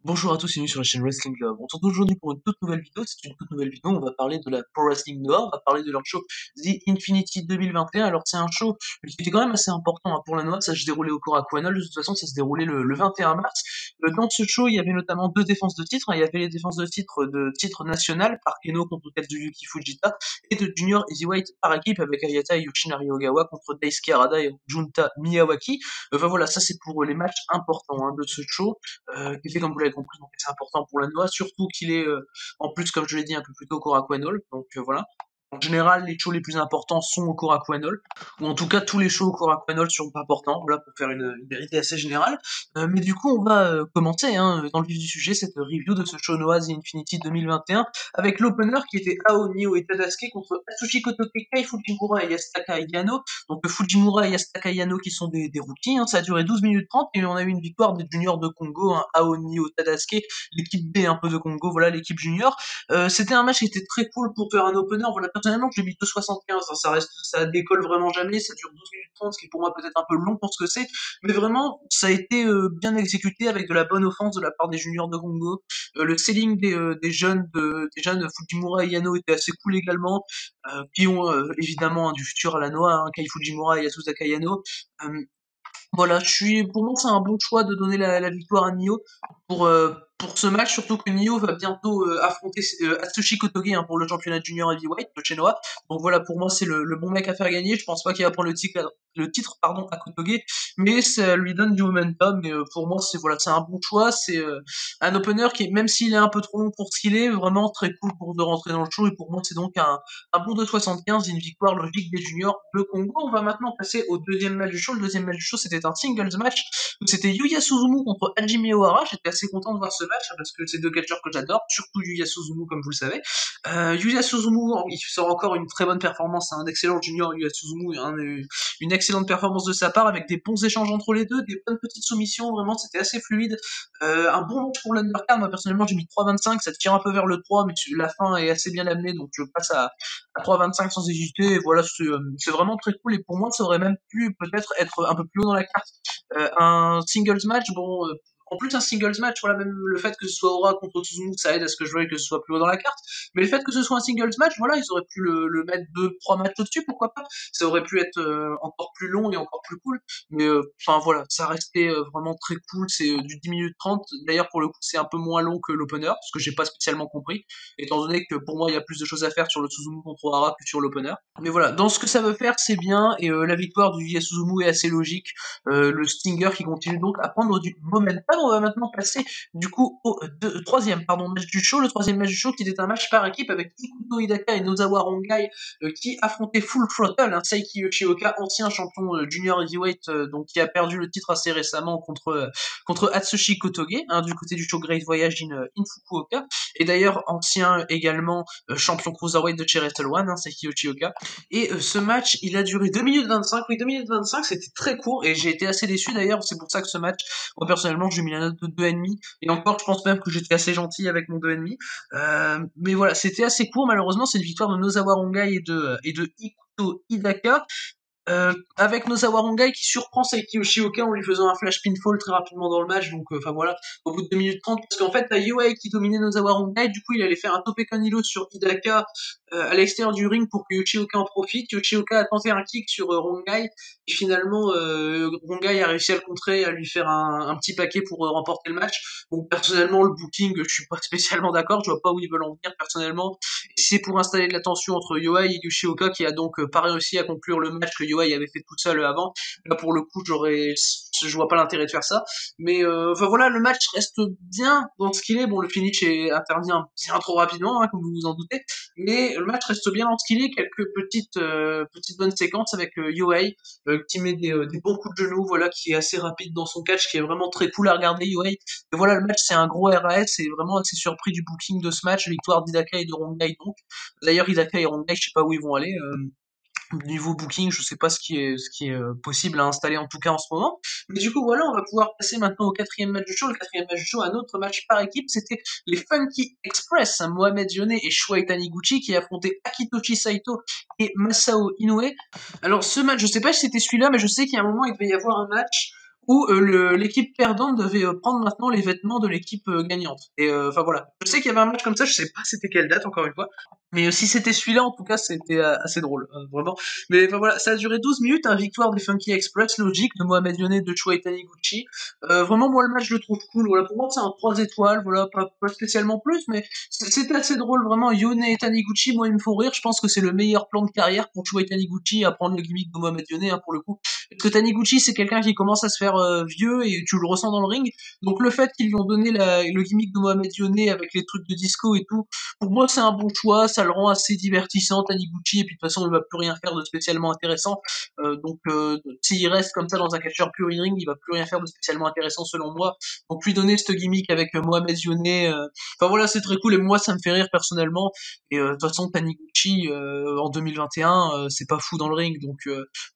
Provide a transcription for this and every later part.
Bonjour à tous et bienvenue sur la chaîne Wrestling Club. On se retrouve aujourd'hui pour une toute nouvelle vidéo. C'est une toute nouvelle vidéo. On va parler de la Pro Wrestling Noah. On va parler de leur show The Infinity 2021. Alors c'est un show qui était quand même assez important pour la Noah. Ça se déroulait au Korakuen Hall. De toute façon, ça se déroulait le 21 mars. Dans ce show, il y avait notamment deux défenses de titre. Il y avait les défenses de titre national par Keno contre Kazuyuki Fujita et de Junior Heavyweight par équipe avec Ayata Yoshinari Ogawa contre Daisuke Harada et Junta Miyawaki. Enfin voilà, ça c'est pour les matchs importants de ce show. Qui fait, comme vous l'avez compris, donc c'est important pour la Noah, surtout qu'il est, en plus, comme je l'ai dit, un peu plus tôt Korakuen Hall, donc voilà. En général, les shows les plus importants sont au Korakuen Hall, ou en tout cas, tous les shows au Korakuen Hall sont importants, voilà, pour faire une vérité assez générale. Mais du coup, on va commencer, dans le vif du sujet, cette review de ce show Noah The Infinity 2021, avec l'opener qui était Ao Nio et Tadasuke contre Atsushi Kotoke, Kai Fujimura et Yasutaka Yano. Donc Fujimura et Yasutaka Yano qui sont des rookies, ça a duré 12 minutes 30 et on a eu une victoire des juniors de Congo, Aoni au Tadasuke, l'équipe B un peu de Congo, voilà l'équipe junior. C'était un match qui était très cool pour faire un opener, voilà personnellement j'ai mis 2,75, ça décolle vraiment jamais, ça dure 12 minutes 30, ce qui est pour moi peut-être un peu long pour ce que c'est, mais vraiment ça a été bien exécuté avec de la bonne offense de la part des juniors de Congo. Le selling des jeunes Fujimura et Yano était assez cool également, qui ont évidemment du futur à la Noah, Kai Fujimura et Yasutaka Yano. Euh, voilà, pour moi c'est un bon choix de donner la victoire à Nio pour ce match, surtout que Nio va bientôt affronter Atsushi Kotoge pour le championnat junior heavyweight de Chenoa. Donc voilà, pour moi c'est le bon mec à faire gagner. Je pense pas qu'il va prendre le titre à Kotoge, mais ça lui donne du momentum. Et pour moi c'est un bon choix. C'est un opener qui, même s'il est un peu trop long pour ce qu'il est, vraiment très cool pour de rentrer dans le show. Et pour moi c'est donc un bon 2,75, une victoire logique des juniors de Congo. On va maintenant passer au deuxième match du show. Le deuxième match du show, c'était un singles match. Donc c'était Yuya Suzumu contre Hajime Ohara. J'étais assez content de voir ce match parce que c'est deux catcheurs que j'adore, surtout Yuya Suzumu comme vous le savez. Yuya Suzumu, il sort encore une très bonne performance, un excellent junior Yuya Suzumu, une excellente performance de sa part avec des bons échanges entre les deux, des bonnes petites soumissions, vraiment c'était assez fluide. Un bon match pour l'undercard, moi personnellement j'ai mis 3,25, ça tire un peu vers le 3, mais la fin est assez bien amenée, donc je passe à 3,25 sans hésiter, et voilà, c'est vraiment très cool, et pour moi ça aurait même pu peut-être être un peu plus haut dans la carte. Un singles match, bon, en plus un singles match, voilà, même le fait que ce soit Aura contre Suzumu, ça aide à ce que je veuille que ce soit plus haut dans la carte, mais le fait que ce soit un singles match, voilà, ils auraient pu le mettre 2-3 matchs au-dessus, pourquoi pas, ça aurait pu être encore plus long et encore plus cool, mais enfin voilà, ça restait vraiment très cool, c'est du 10 minutes 30, d'ailleurs pour le coup c'est un peu moins long que l'opener, ce que j'ai pas spécialement compris, étant donné que pour moi il y a plus de choses à faire sur le Suzumu contre Ohara que sur l'opener. Mais voilà, dans ce que ça veut faire, c'est bien, et la victoire du Yuya Suzumu est assez logique, le Stinger qui continue donc à prendre du momentum. On va maintenant passer du coup au troisième match du show, le troisième match du show qui était un match par équipe avec Ikuto Hidaka et Nozawa Rongai qui affrontaient Full Throttle, Saiki Yoshioka, ancien champion junior heavyweight, donc qui a perdu le titre assez récemment contre Atsushi Kotoge, du côté du show Great Voyage in Fukuoka, et d'ailleurs ancien également champion cruiserweight de Wrestle One, Saiki Yoshioka. Et ce match, il a duré 2 minutes 25, oui 2 minutes 25, c'était très court, et j'ai été assez déçu d'ailleurs, c'est pour ça que ce match, moi personnellement, j'ai mis la note de 2,5, et encore, je pense même que j'étais assez gentil avec mon 2,5, mais voilà, c'était assez court, malheureusement, c'est une victoire de Nozawa Rongai et de Ikuto Hidaka, avec Nozawa Rongai qui surprend Saiki Yoshioka en lui faisant un flash pinfall très rapidement dans le match, donc enfin voilà, au bout de 2 minutes 30, parce qu'en fait, t'as Yohei qui dominait Nozawa Rongai, du coup il allait faire un Tope Kanilo sur Hidaka à l'extérieur du ring pour que Yoshioka en profite. Yoshioka a tenté un kick sur Rongai, et finalement Rongai a réussi à le contrer, à lui faire un petit paquet pour remporter le match. Donc personnellement, le booking, je suis pas spécialement d'accord, je vois pas où ils veulent en venir personnellement. C'est pour installer de la tension entre Yohei et Yoshioka qui a donc pas réussi à conclure le match que Yohei avait fait toute seule avant. Là pour le coup je vois pas l'intérêt de faire ça. Mais enfin voilà, le match reste bien dans ce qu'il est. Bon, le finish intervient bien trop rapidement, comme vous vous en doutez. Mais le match reste bien dans ce qu'il est. Quelques petites bonnes séquences avec Yohei qui met des bons coups de genoux, voilà, qui est assez rapide dans son catch, qui est vraiment très cool à regarder, Yohei. Et voilà, le match c'est un gros RAS, et vraiment assez surpris du booking de ce match, victoire d'Hidaka et de Rongai donc. D'ailleurs Hidaka et Rongai, je sais pas où ils vont aller. Niveau booking, je sais pas ce qui est possible à installer en tout cas en ce moment. Mais du coup voilà, on va pouvoir passer maintenant au quatrième match du show. Le quatrième match du show, un autre match par équipe, c'était les Funky Express, Mohamed Yone et Shuai Taniguchi qui affrontaient Akitoshi Saito et Masao Inoue. Alors ce match, je sais pas si c'était celui-là, mais je sais qu'il y a un moment il devait y avoir un match où l'équipe perdante devait prendre maintenant les vêtements de l'équipe gagnante. Et enfin voilà, je sais qu'il y avait un match comme ça, je sais pas c'était quelle date encore une fois, mais si c'était celui-là, en tout cas, c'était assez drôle, vraiment. Mais enfin voilà, ça a duré 12 minutes, hein, victoire des Funky Express, logique, de Mohamed Yone, de Chouai Taniguchi. Vraiment, moi, le match, je le trouve cool. Voilà, pour moi, c'est un 3 étoiles, voilà, pas spécialement plus, mais c'était assez drôle, vraiment. Yone et Taniguchi, moi, ils me font rire. Je pense que c'est le meilleur plan de carrière pour Chouai Taniguchi à prendre le gimmick de Mohamed Yone, hein, pour le coup. Parce que Taniguchi, c'est quelqu'un qui commence à se faire vieux et tu le ressens dans le ring. Donc le fait qu'ils lui ont donné le gimmick de Mohamed Yone avec les trucs de disco et tout, pour moi, c'est un bon choix, ça le rend assez divertissant, Taniguchi, et puis de toute façon, il va plus rien faire de spécialement intéressant. S'il reste comme ça dans un catcheur pure in ring, il va plus rien faire de spécialement intéressant selon moi. Donc lui donner ce gimmick avec Mohamed Yone, enfin voilà, c'est très cool, et moi, ça me fait rire personnellement. Et de toute façon, Taniguchi, en 2021, c'est pas fou dans le ring. Donc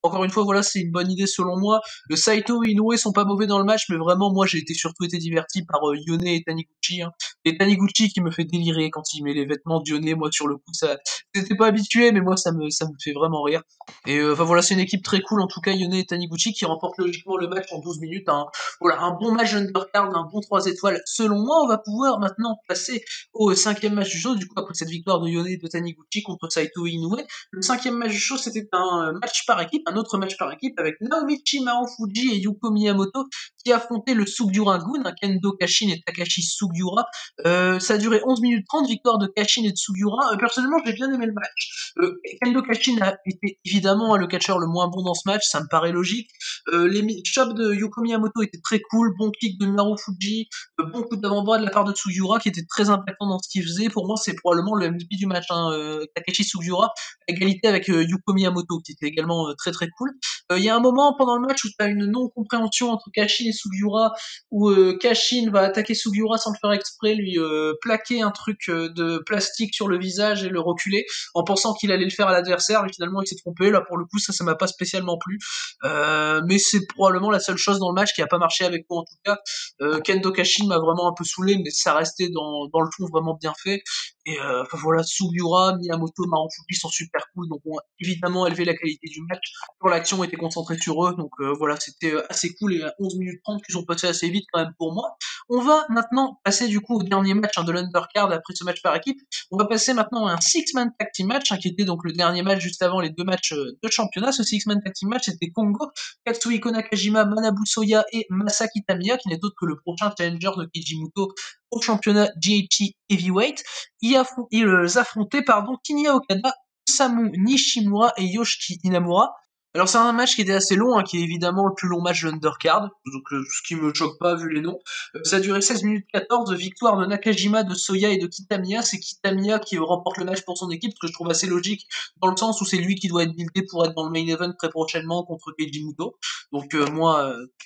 encore une fois, voilà, c'est une bonne idée selon moi. Le Saito et Inoue sont pas mauvais dans le match, mais vraiment, moi, j'ai surtout été diverti par Yone et Taniguchi, hein. Et Taniguchi qui me fait délirer quand il met les vêtements de Yone, moi sur le coup ça, j'étais pas habitué, mais moi ça me fait vraiment rire. Et enfin voilà, c'est une équipe très cool en tout cas, Yone et Taniguchi qui remportent logiquement le match en 12 minutes. Voilà, un bon match undercard, un bon 3 étoiles. Selon moi, on va pouvoir maintenant passer au cinquième match du show, du coup après cette victoire de Yone et de Taniguchi contre Saito et Inoue. Le cinquième match du show, c'était un match par équipe, un autre match par équipe avec Naomichi Marufuji et Yuko Miyamoto qui affrontaient le Sugiura Gun, Kendo Kashin et Takashi Sugiura. Ça a duré 11 minutes 30, victoire de Kashin et de Sugiura. Personnellement, j'ai bien aimé le match. Kendo Kashin a été évidemment le catcheur le moins bon dans ce match, ça me paraît logique. Les chops de Yuko Miyamoto étaient très cool, bon kick de Marufuji, bon coup d'avant-bras de la part de Sugiura qui était très impactant dans ce qu'il faisait. Pour moi, c'est probablement le MVP du match, hein, Takeshi Sugiura, à égalité avec Yuko Miyamoto qui était également très très cool. Il y a un moment pendant le match où tu as une non-compréhension entre Kashin et Sugiura, où Kashin va attaquer Sugiura sans le faire exprès, lui plaquer un truc de plastique sur le visage et le reculer, en pensant qu'il allait le faire à l'adversaire, mais finalement il s'est trompé. Là pour le coup ça m'a pas spécialement plu, mais c'est probablement la seule chose dans le match qui a pas marché avec moi en tout cas. Kendo Kashin m'a vraiment un peu saoulé, mais ça restait dans le ton vraiment bien fait. Et enfin voilà, Sugiura, Miyamoto, Marufuji sont super cool, donc ont évidemment élevé la qualité du match. Pour l'action était concentrée sur eux, donc voilà, c'était assez cool, et à 11 minutes 30 qui sont passés assez vite quand même pour moi. On va maintenant passer du coup au dernier match, hein, de l'undercard après ce match par équipe. On va passer maintenant à un six-man tag team match, hein, qui était donc le dernier match juste avant les deux matchs de championnat. Ce six-man tag team match c'était Kongo, Katsuhiko Nakajima, Manabu Soya et Masaki Tamiya, qui n'est autre que le prochain challenger de Keiji Muto au championnat GHC Heavyweight. Ils affrontaient Kinya Okada, Samu Nishimura et Yoshiki Inamura. Alors c'est un match qui était assez long, hein, qui est évidemment le plus long match de l'undercard, donc ce qui me choque pas vu les noms. Ça a duré 16 minutes 14, victoire de Nakajima, de Soya et de Kitamiya. C'est Kitamiya qui remporte le match pour son équipe, ce que je trouve assez logique, dans le sens où c'est lui qui doit être buildé pour être dans le main event très prochainement contre Keiji Muto. Donc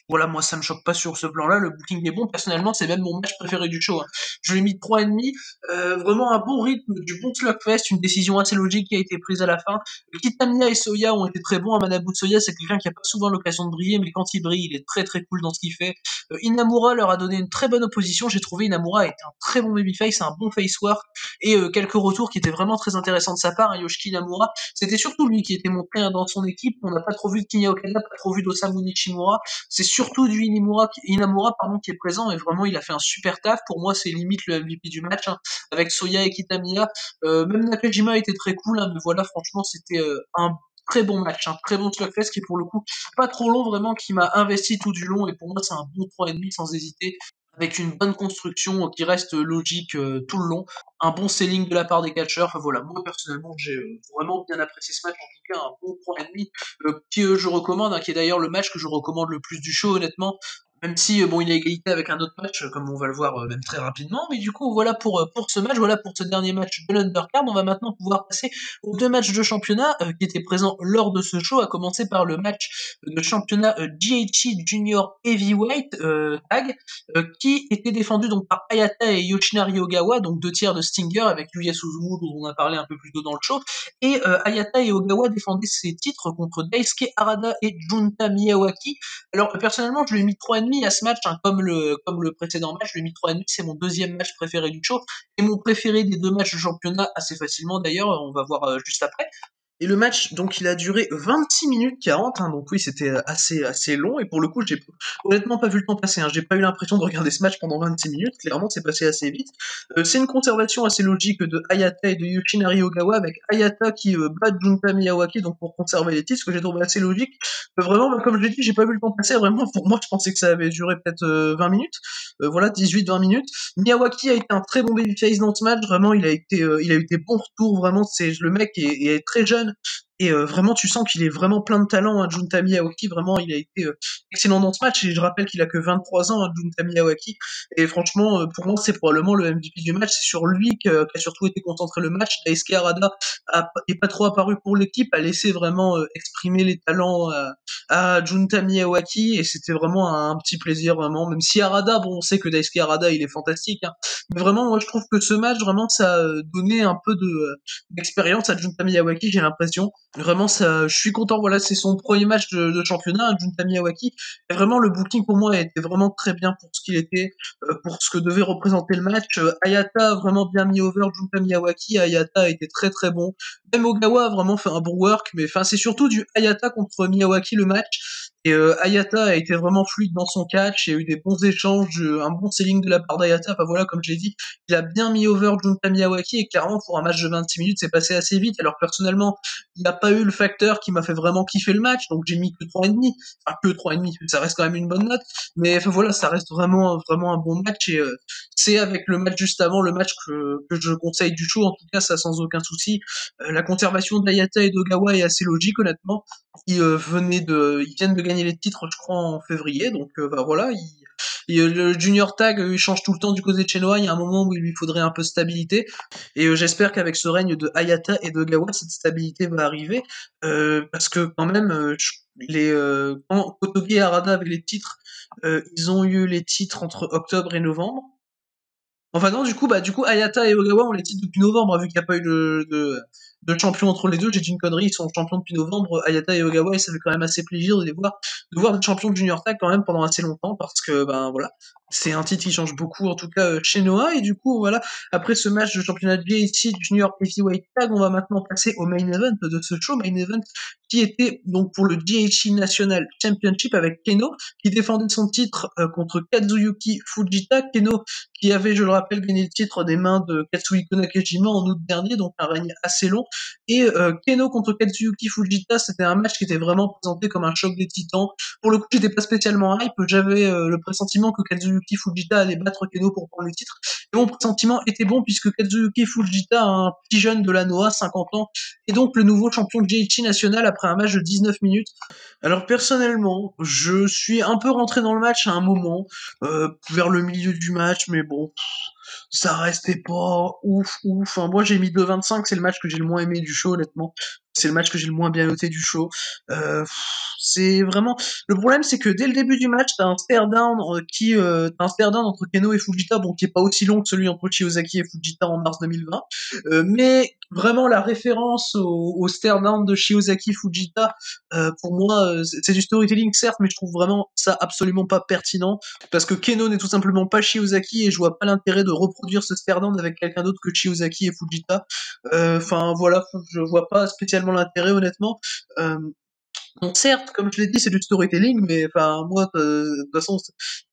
voilà, moi ça me choque pas sur ce plan-là, le booking est bon, personnellement c'est même mon match préféré du show, hein. Je lui ai mis 3,5, vraiment un bon rythme, du bon slugfest, une décision assez logique qui a été prise à la fin. Kitamiya et Soya ont été très bons. Manabu Soya, c'est quelqu'un qui a pas souvent l'occasion de briller, mais quand il brille, il est très très cool dans ce qu'il fait. Inamura leur a donné une très bonne opposition. J'ai trouvé Inamura était un très bon babyface, un bon face work, et quelques retours qui étaient vraiment très intéressants de sa part. Yoshiki Inamura, c'était surtout lui qui était montré, hein, dans son équipe. On n'a pas trop vu de Kinya Okada, pas trop vu d'Osamu Nishimura. C'est surtout du Inamura qui est présent, et vraiment il a fait un super taf. Pour moi, c'est limite le MVP du match, hein, avec Soya et Kitamiya. Même Nakajima était très cool, hein, mais voilà, franchement, c'était un très bon match, un très bon slugfest qui est pour le coup pas trop long, vraiment, qui m'a investi tout du long, et pour moi c'est un bon 3,5 sans hésiter, avec une bonne construction qui reste logique tout le long, un bon selling de la part des catcheurs. Enfin voilà, moi personnellement j'ai vraiment bien apprécié ce match, en tout cas un bon 3,5 qui je recommande, hein, qui est d'ailleurs le match que je recommande le plus du show honnêtement, même si bon, il a égalité avec un autre match, comme on va le voir même très rapidement. Mais du coup, voilà pour ce match, voilà pour ce dernier match de l'undercard. On va maintenant pouvoir passer aux deux matchs de championnat qui étaient présents lors de ce show, à commencer par le match de championnat GHC Junior Heavyweight Tag, qui était défendu donc par Ayata et Yoshinari Ogawa, donc deux tiers de Stinger, avec Yuya Suzumu dont on a parlé un peu plus tôt dans le show. Et Ayata et Ogawa défendaient ces titres contre Daisuke Harada et Junta Miyawaki. Alors personnellement, je lui ai mis 3,5 à ce match, hein, comme le précédent match, je lui ai mis 3,5, c'est mon deuxième match préféré du show, et mon préféré des deux matchs de championnat assez facilement d'ailleurs, on va voir juste après. Et le match, donc, il a duré 26 minutes 40, hein, donc oui, c'était assez long, et pour le coup, j'ai honnêtement pas vu le temps passer, hein, j'ai pas eu l'impression de regarder ce match pendant 26 minutes, clairement, c'est passé assez vite. C'est une conservation assez logique de Hayata et de Yoshinari Ogawa, avec Hayata qui bat Junta Miyawaki, donc pour conserver les titres, ce que j'ai trouvé assez logique. Vraiment, bah, comme je l'ai dit, j'ai pas vu le temps passer, vraiment, pour moi, je pensais que ça avait duré peut-être 20 minutes, voilà, 18-20 minutes. Miyawaki a été un très bon babyface dans ce match, vraiment, il a eu des bons retours, vraiment, c'est le mec est très jeune, et vraiment, tu sens qu'il est vraiment plein de talent, hein, Junta Miyawaki. Vraiment, il a été excellent dans ce match. Et je rappelle qu'il a que 23 ans, hein, Junta Miyawaki. Et franchement, pour moi, c'est probablement le MVP du match. C'est sur lui qu'a surtout été concentré le match. Daisuke Harada est pas trop apparu pour l'équipe, a laissé vraiment exprimer les talents à Junta Miyawaki. Et c'était vraiment un petit plaisir, vraiment. Même si Harada, bon, on sait que Daisuke Harada, il est fantastique, hein. Mais vraiment, moi, je trouve que ce match, vraiment, ça a donné un peu d'expérience à Junta Miyawaki, j'ai l'impression. Vraiment, ça, je suis content. Voilà, c'est son premier match de championnat, hein, Junta Miyawaki. Et vraiment, le booking pour moi a été vraiment très bien pour ce qu'il était, pour ce que devait représenter le match. Hayata a vraiment bien mis over Junta Miyawaki. Hayata a été très très bon. Même Ogawa a vraiment fait un bon work, mais enfin, c'est surtout du Hayata contre Miyawaki le match. Et Hayata a été vraiment fluide dans son catch. Il y a eu des bons échanges, un bon selling de la part d'Hayata. Enfin voilà, comme je l'ai dit, il a bien mis over Junta Miyawaki. Et clairement, pour un match de 26 minutes, c'est passé assez vite. Alors personnellement, il n'y a pas eu le facteur qui m'a fait vraiment kiffer le match, donc j'ai mis que 3,5. Enfin, que 3,5, ça reste quand même une bonne note. Mais enfin, voilà, ça reste vraiment un bon match. Et c'est avec le match juste avant, le match que je conseille du show, en tout cas, ça sans aucun souci. La conservation d'Ayata et d'Ogawa est assez logique, honnêtement. Ils viennent de gagner les titres, je crois, en février, donc bah voilà, le Junior Tag, il change tout le temps du côté de Chenoa, il y a un moment où il lui faudrait un peu de stabilité, et j'espère qu'avec ce règne de Hayata et de Gawa, cette stabilité va arriver, parce que quand même, quand Kotoge et Harada avec les titres, ils ont eu les titres entre octobre et novembre. Enfin non, du coup, Hayata et Ogawa ont les titres depuis novembre, vu qu'il n'y a pas eu de champion entre les deux. J'ai dit une connerie, ils sont champions depuis novembre, Hayata et Ogawa, et ça fait quand même assez plaisir de voir des champions de Junior Tag quand même pendant assez longtemps, parce que, ben voilà, c'est un titre qui change beaucoup, en tout cas, chez Noah, et du coup, voilà, après ce match de championnat de GHC Junior Heavyweight Tag, on va maintenant passer au main event de ce show, main event qui était donc pour le GHC National Championship avec Keno, qui défendait son titre contre Kazuyuki Fujita. Keno qui avait, je le rappelle, gagné le titre des mains de Katsuhiko Nakajima en août dernier, donc un règne assez long. Et Keno contre Katsuyuki Fujita, c'était un match qui était vraiment présenté comme un choc des titans. Pour le coup, j'étais pas spécialement hype, j'avais le pressentiment que Katsuyuki Fujita allait battre Keno pour prendre le titre. Et mon pressentiment était bon, puisque Katsuyuki Fujita, un petit jeune de la Noah, 50 ans, est donc le nouveau champion de GHC national après un match de 19 minutes. Alors personnellement, je suis un peu rentré dans le match à un moment, vers le milieu du match, mais bon, ça restait pas ouf, ouf. Enfin, moi j'ai mis 2,25, c'est le match que j'ai le moins aimé du show, honnêtement. C'est le match que j'ai le moins bien noté du show. C'est vraiment... Le problème, c'est que dès le début du match, t'as un stare down entre Keno et Fujita, bon, qui est pas aussi long que celui entre Chiozaki et Fujita en mars 2020. Mais vraiment, la référence au stare down de Chiozaki Fujita, pour moi, c'est du storytelling, certes, mais je trouve vraiment ça absolument pas pertinent, parce que Keno n'est tout simplement pas Chiozaki, et je vois pas l'intérêt de reproduire ce stare down avec quelqu'un d'autre que Chiozaki et Fujita. Enfin, voilà, je vois pas spécialement l'intérêt, honnêtement. Euh, donc certes, comme je l'ai dit, c'est du storytelling, mais enfin moi, de toute façon,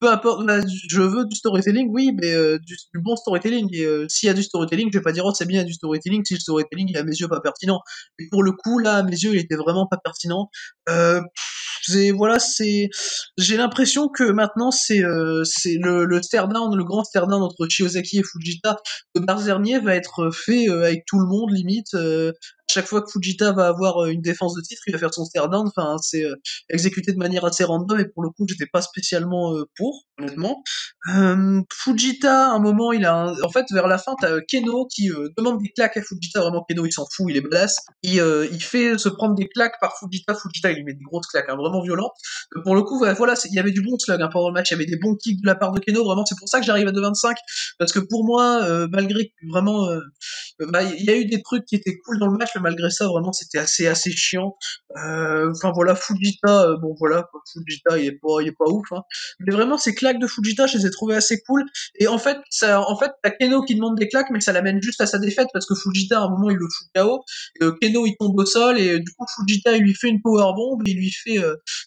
peu importe, là, je veux du storytelling, oui, mais du bon storytelling. Et s'il y a du storytelling, je vais pas dire oh c'est bien il y a du storytelling si le storytelling est à mes yeux pas pertinent. Et pour le coup, là, à mes yeux, il était vraiment pas pertinent. Voilà, j'ai l'impression que maintenant c'est le stare down, le grand stare down entre Chiozaki et Fujita de mars dernier va être fait avec tout le monde limite. Chaque fois que Fujita va avoir une défense de titre, il va faire son stare down. Enfin, c'est exécuté de manière assez random, et pour le coup, j'étais pas spécialement pour, honnêtement. Fujita, à un moment, en fait, vers la fin, t'as Keno qui demande des claques à Fujita. Vraiment, Keno, il s'en fout, il est badass. Il fait se prendre des claques par Fujita. Fujita, il lui met des grosses claques, hein. Vraiment, vraiment violente. Pour le coup, voilà, il y avait du bon slug hein, pendant le match, il y avait des bons kicks de la part de Keno, vraiment, c'est pour ça que j'arrive à 2,25, parce que pour moi, malgré que vraiment, bah, il y a eu des trucs qui étaient cool dans le match, mais malgré ça, vraiment, c'était assez chiant. Enfin voilà, Fujita, bon voilà, quoi, Fujita, il est pas ouf, hein. Mais vraiment, ces claques de Fujita, je les ai trouvées assez cool. Et en fait, t'as Keno qui demande des claques, mais ça l'amène juste à sa défaite parce que Fujita, à un moment, il le fout KO. Keno, il tombe au sol et du coup, Fujita, il lui fait une powerbomb et il lui fait.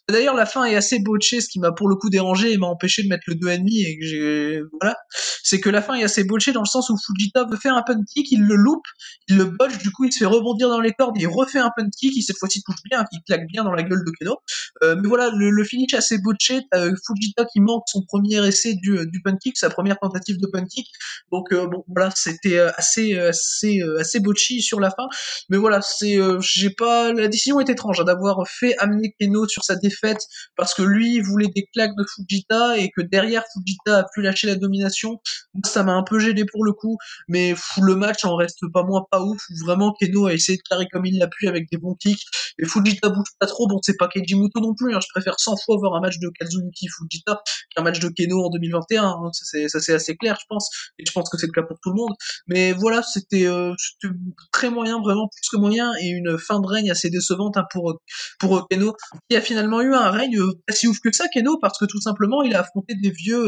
D'ailleurs, la fin est assez botchée, ce qui m'a pour le coup dérangé et m'a empêché de mettre le 2,5 et que j'ai voilà, c'est que la fin est assez botchée dans le sens où Fujita veut faire un punt kick, il le loupe, il le botche, du coup, il se fait rebondir dans les cordes, il refait un punt kick, il cette fois-ci touche bien, qui claque bien dans la gueule de Keno. Mais voilà, le finish assez botché, t'as Fujita qui manque son premier essai du punt kick, sa première tentative de punt kick. Donc bon, voilà, c'était assez botchy sur la fin. Mais voilà, j'ai pas, la décision est étrange hein, d'avoir fait amener Keno sur sa défaite parce que lui il voulait des claques de Fujita et que derrière Fujita a pu lâcher la domination. Donc, ça m'a un peu gêné pour le coup, mais le match en reste pas moins pas ouf. Vraiment, Keno a essayé de carrer comme il l'a pu avec des bons kicks. Et Fujita bouge pas trop, bon c'est pas Keiji Muto non plus, hein. Je préfère 100 fois voir un match de Kazuyuki Fujita qu'un match de Keno en 2021, hein. Ça c'est assez clair je pense, et je pense que c'est le cas pour tout le monde. Mais voilà, c'était très moyen, vraiment plus que moyen, et une fin de règne assez décevante hein, pour Keno, qui a finalement eu un règne pas si ouf que ça, Keno, parce que tout simplement il a affronté des vieux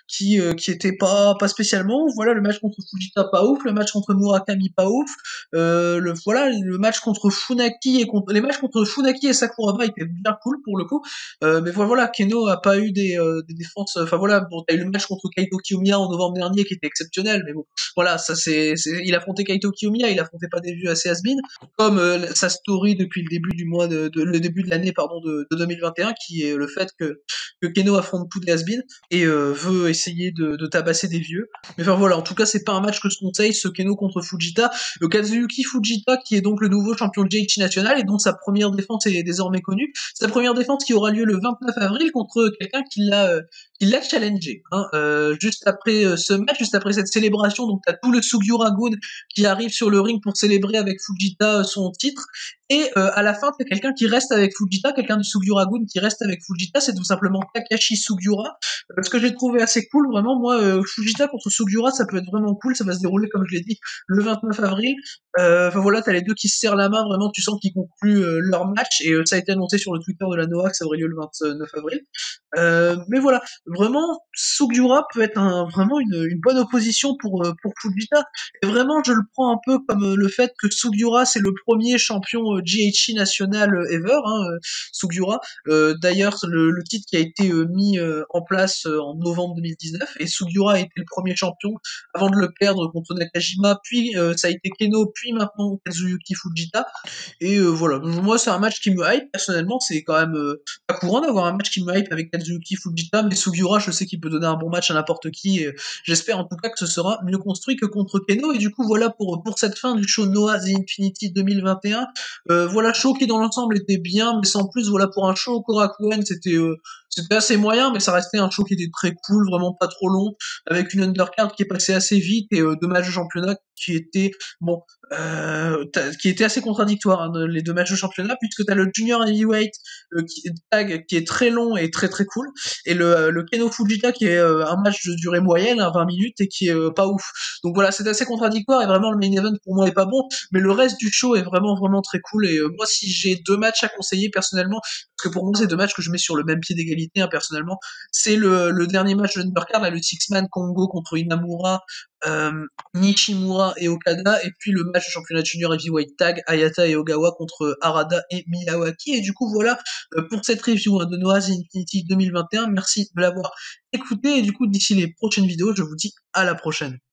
qui étaient pas spécialement. Voilà, le match contre Fujita pas ouf, le match contre Murakami pas ouf, voilà, le match contre Funaki les matchs contre Funaki et Sakuraba étaient bien cool pour le coup. Mais voilà, Keno a pas eu des défenses. Enfin voilà, bon, t'as eu le match contre Kaito Kiyomiya en novembre dernier qui était exceptionnel, mais bon, voilà, ça il affrontait Kaito Kiyomiya, il affrontait pas des vieux assez has-been, comme sa story depuis le début du mois le début de l'année pardon de 2021, qui est le fait que Keno affronte tous des has-been et veut essayer de tabasser des vieux. Mais enfin voilà, en tout cas, c'est pas un match que je conseille, ce Keno contre Fujita. Le Kazuyuki Fujita, qui est donc le nouveau champion de JH national et dont sa première défense est désormais connue. Sa première défense qui aura lieu le 29 avril contre quelqu'un qui l'a challengé. Hein. Juste après ce match, juste après cette célébration, donc t'as tout le Sugiura-gun qui arrive sur le ring pour célébrer avec Fujita son titre. Et à la fin, t'as quelqu'un qui reste avec Fujita, quelqu'un du Sugiura-gun qui reste avec Fujita, c'est tout simplement Takashi Sugiura. Ce que j'ai trouvé assez cool, vraiment, moi, Fujita contre Sugiura, ça peut être vraiment cool, ça va se dérouler, comme je l'ai dit, le 29 avril. Enfin voilà, t'as les deux qui se serrent la main, vraiment, tu sens qu'ils concluent leur match, et ça a été annoncé sur le Twitter de la Noah que ça aurait lieu le 29 avril. Mais voilà, vraiment, Sugiura peut être vraiment une bonne opposition pour Fujita. Et vraiment, je le prends un peu comme le fait que Sugiura, c'est le premier champion GHC national ever, hein, Sugiura. D'ailleurs, le titre qui a été mis en place en novembre 2019, et Sugiura a été le premier champion avant de le perdre contre Nakajima, puis ça a été Keno, puis maintenant Kazuyuki Fujita. Et voilà, moi c'est un match qui me hype, personnellement, c'est quand même pas courant d'avoir un match qui me hype avec Kazuki Fujita, mais Sugiura, je sais qu'il peut donner un bon match à n'importe qui, et j'espère en tout cas que ce sera mieux construit que contre Keno, et du coup voilà pour cette fin du show Noah The Infinity 2021, voilà, show qui dans l'ensemble était bien, mais sans plus, voilà, pour un show Korakuen, c'était assez moyen, mais ça restait un show qui était très cool, vraiment pas trop long, avec une undercard qui est passée assez vite, et deux matchs de championnat qui étaient, bon, qui était assez contradictoire, hein, les deux matchs de championnat, puisque t'as le junior heavyweight tag qui est très long et très cool, et le Keno Fujita qui est un match de durée moyenne, à 20 minutes, et qui est pas ouf. Donc voilà, c'est assez contradictoire, et vraiment le main event pour moi est pas bon, mais le reste du show est vraiment très cool, et moi si j'ai deux matchs à conseiller personnellement, parce que pour moi c'est deux matchs que je mets sur le même pied d'égalité, hein, personnellement, c'est le dernier match de l'Undercard, là, le Six-Man Kongo contre Inamura, Nishimura et Okada, et puis le match de championnat junior heavyweight tag, Hayata et Ogawa contre Harada et Miyawaki. Et du coup voilà pour cette review hein, de Noah Infinity 2021. Merci de l'avoir écouté, et du coup d'ici les prochaines vidéos, je vous dis à la prochaine.